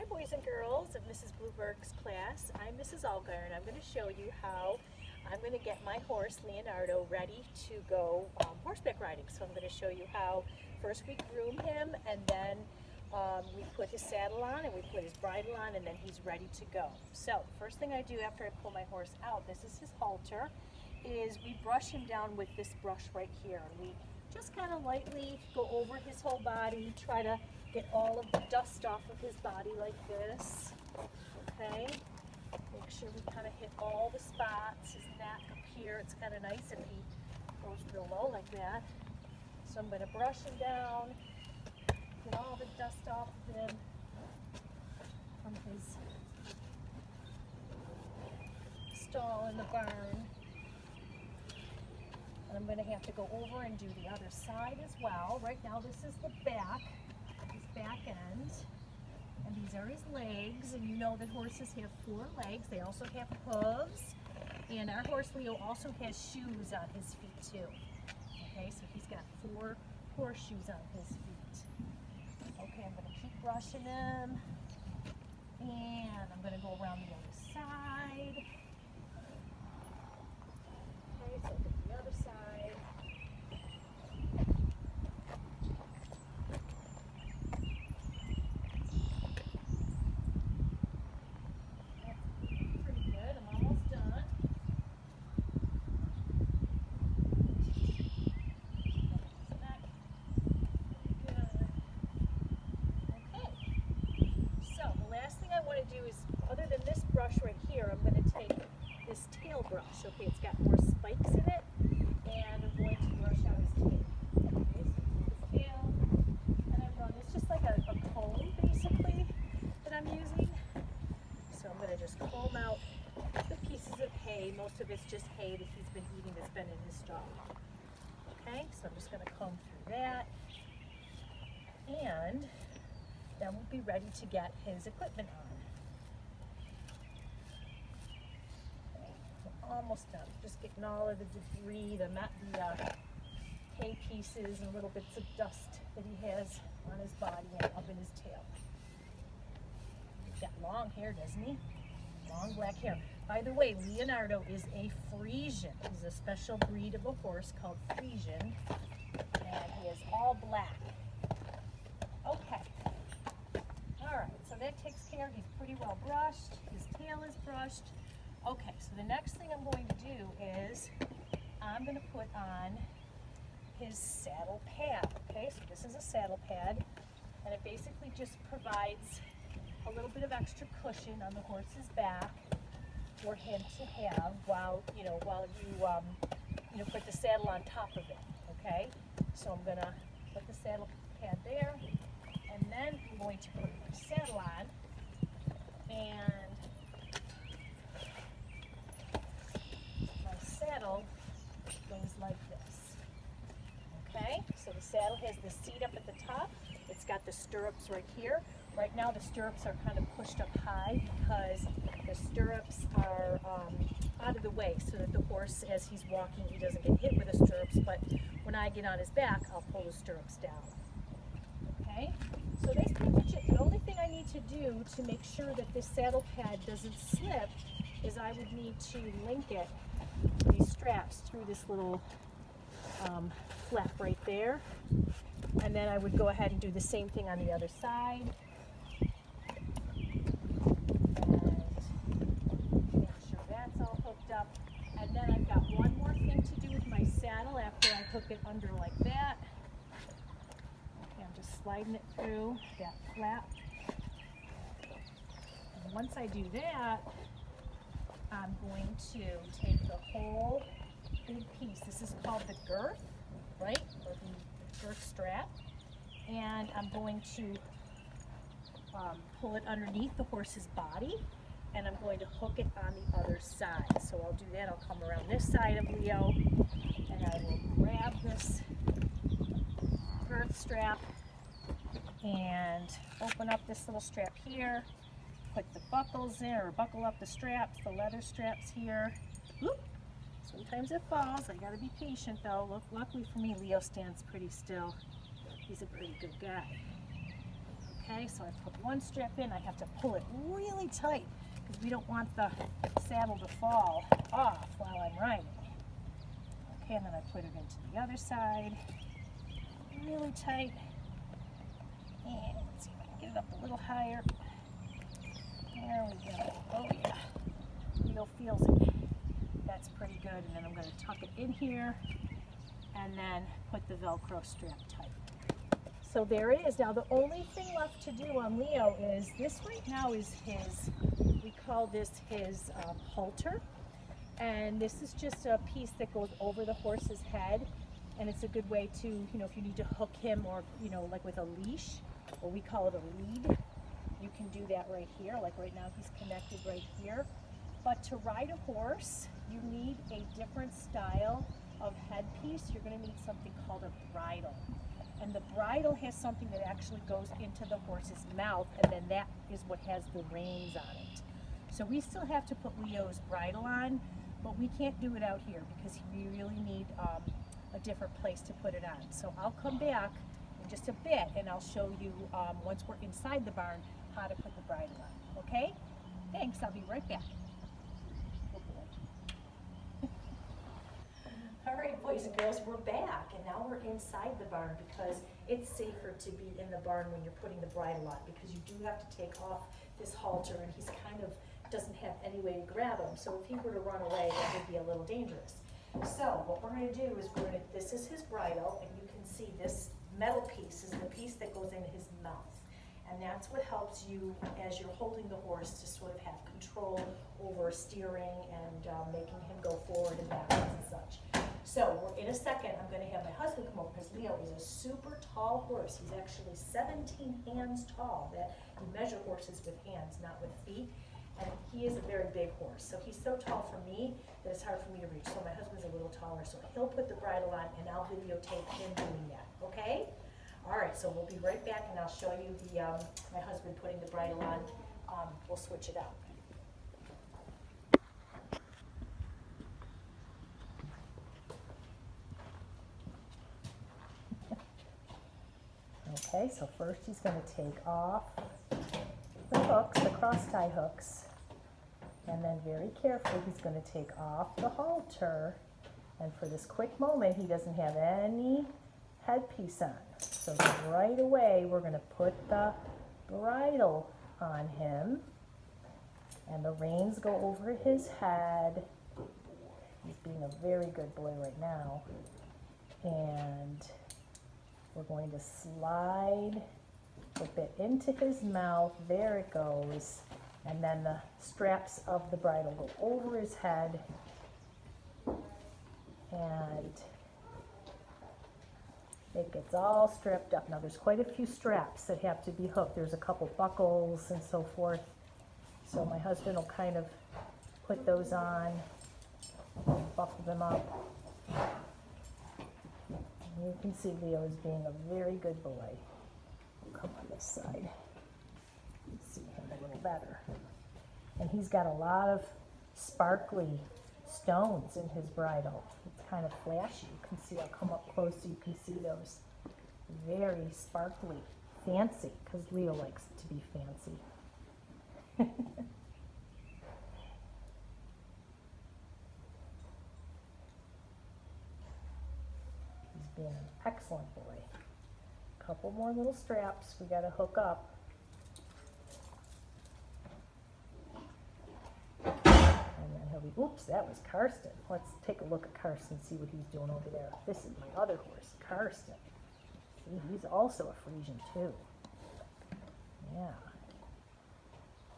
Hi boys and girls of Mrs. Blueberg's class. I'm Mrs. Allgaier and I'm going to show you how I'm going to get my horse Leonardo ready to go horseback riding. So I'm going to show you how first we groom him and then we put his saddle on and we put his bridle on and then he's ready to go. So first thing I do after I pull my horse out, this is his halter, is we brush him down with this brush right here. And we just kind of lightly go over his whole body, try to get all of the dust off of his body like this, okay? Make sure we kind of hit all the spots, his neck up here. It's kind of nice if he goes real low like that. So I'm going to brush him down, get all the dust off of him from his stall in the barn. And I'm going to have to go over and do the other side as well. Right now this is the back, his back end. And these are his legs. And you know that horses have 4 legs. They also have hooves. And our horse Leo also has shoes on his feet too. Okay, so he's got 4 horseshoes on his feet. Okay, I'm going to keep brushing him. And I'm going to go around the other side. Okay, so the other side. Other than this brush right here, I'm going to take this tail brush. Okay, it's got more spikes in it, and I'm going to brush out his tail. Okay, so his tail, and I'm going, it's just like a comb basically that I'm using. So I'm going to just comb out the pieces of hay. Most of it's just hay that he's been eating that's been in his stall. Okay, so I'm just going to comb through that, and then we'll be ready to get his equipment on. Almost done. Just getting all of the debris, the hay pieces and little bits of dust that he has on his body and up in his tail. He's got long hair, doesn't he? Long black hair. By the way, Leonardo is a Friesian. He's a special breed of a horse called Friesian, and he is all black. Okay. All right, so that takes care. He's pretty well brushed. His tail is brushed. Okay, so the next thing I'm going to do is I'm going to put on his saddle pad. Okay, so this is a saddle pad, and it basically just provides a little bit of extra cushion on the horse's back for him to have while you put the saddle on top of it. Okay, so I'm going to put the saddle pad there, and then I'm going to put my saddle on, and saddle goes like this. Okay, so the saddle has the seat up at the top. It's got the stirrups right here. Right now the stirrups are kind of pushed up high because the stirrups are out of the way so that the horse, as he's walking, he doesn't get hit with the stirrups, but when I get on his back, I'll pull the stirrups down. Okay, so that's pretty much it. The only thing I need to do to make sure that this saddle pad doesn't slip is I would need to link it, these straps, through this little flap right there, and then I would go ahead and do the same thing on the other side, and make sure that's all hooked up. And then I've got one more thing to do with my saddle after I hook it under like that. Okay, I'm just sliding it through that flap, and once I do that, I'm going to take the whole big piece. This is called the girth, right? Or the girth strap. And I'm going to pull it underneath the horse's body, and I'm going to hook it on the other side. So I'll do that. I'll come around this side of Leo, and I will grab this girth strap and open up this little strap here. Put the buckles in, or buckle up the straps, the leather straps here. Whoop. Sometimes it falls. I gotta be patient though. Look, luckily for me, Leo stands pretty still. He's a pretty good guy. Okay, so I put one strap in, I have to pull it really tight because we don't want the saddle to fall off while I'm riding. Okay, and then I put it into the other side, really tight. And let's see if I can get it up a little higher. There we go. Oh yeah, Leo feels it. That's pretty good. And then I'm going to tuck it in here and then put the Velcro strap tight. So there it is. Now the only thing left to do on Leo is this right now is his, we call this his halter. And this is just a piece that goes over the horse's head. And it's a good way to, you know, if you need to hook him or, you know, like with a leash, or we call it a lead, you can do that right here. Like right now he's connected right here. But to ride a horse, you need a different style of headpiece. You're going to need something called a bridle. And the bridle has something that actually goes into the horse's mouth, and then that is what has the reins on it. So we still have to put Leo's bridle on, but we can't do it out here because we really need a different place to put it on. So I'll come back in just a bit and I'll show you once we're inside the barn how to put the bridle on. Okay? Thanks, I'll be right back. All right, boys and girls, we're back, and now we're inside the barn because it's safer to be in the barn when you're putting the bridle on, because you do have to take off this halter, and he's kind of doesn't have any way to grab him. So if he were to run away, that would be a little dangerous. So what we're going to do is this is his bridle, and you can see this metal piece is the piece that goes in his mouth. And that's what helps you as you're holding the horse to sort of have control over steering and making him go forward and backwards and such. So in a second, I'm going to have my husband come over because Leo is a super tall horse. He's actually 17 hands tall. That you measure horses with hands, not with feet. And he is a very big horse. So he's so tall for me that it's hard for me to reach. So my husband's a little taller. So he'll put the bridle on and I'll videotape him doing that. Okay? All right, so we'll be right back and I'll show you my husband putting the bridle on. We'll switch it out. Okay, so first he's going to take off the hooks, the cross-tie hooks, and then very carefully he's going to take off the halter. And for this quick moment, he doesn't have any headpiece on. So right away, we're going to put the bridle on him, and the reins go over his head. He's being a very good boy right now. And we're going to slide the bit into his mouth. There it goes. And then the straps of the bridle go over his head. And it gets all strapped up. Now there's quite a few straps that have to be hooked. There's a couple buckles and so forth. So my husband will kind of put those on, buckle them up. And you can see Leo is being a very good boy. Come on this side. You see him a little better. And he's got a lot of sparkly stones in his bridle. It's kind of flashy. You can see, I'll come up close so you can see those. Very sparkly, fancy, because Leo likes to be fancy. He's being an excellent boy. Couple more little straps we got to hook up. Oops, that was Karsten. Let's take a look at Karsten and see what he's doing over there. This is my other horse, Karsten. See, he's also a Friesian too. Yeah.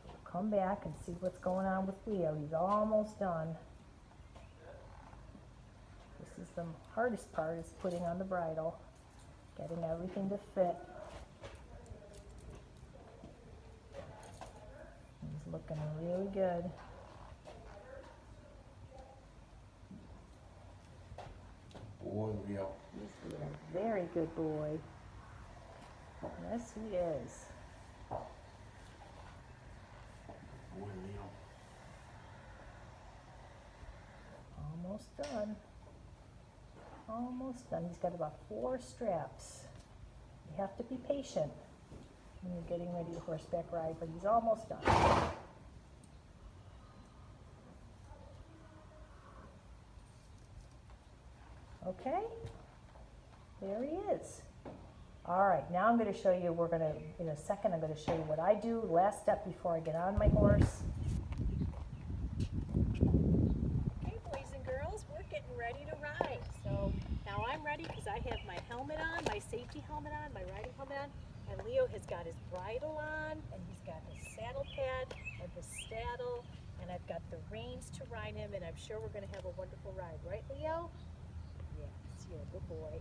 We'll come back and see what's going on with Leo. He's almost done. This is the hardest part, is putting on the bridle, getting everything to fit. He's looking really good. Boy, Leo. He's being a very good boy. Yes, he is. Boy, Leo. Almost done. Almost done. He's got about 4 straps. You have to be patient. And you're getting ready to horseback ride, but he's almost done. Okay, there he is. All right, now I'm going to show you, in a second, I'm going to show you what I do, last step before I get on my horse. Okay, boys and girls, we're getting ready to ride. So now I'm ready because I have my helmet on, my safety helmet on, my riding helmet on, and Leo has got his bridle on, and he's got his saddle pad and his saddle, and I've got the reins to ride him, and I'm sure we're going to have a wonderful ride. Right, Leo? Yes, you're a good boy.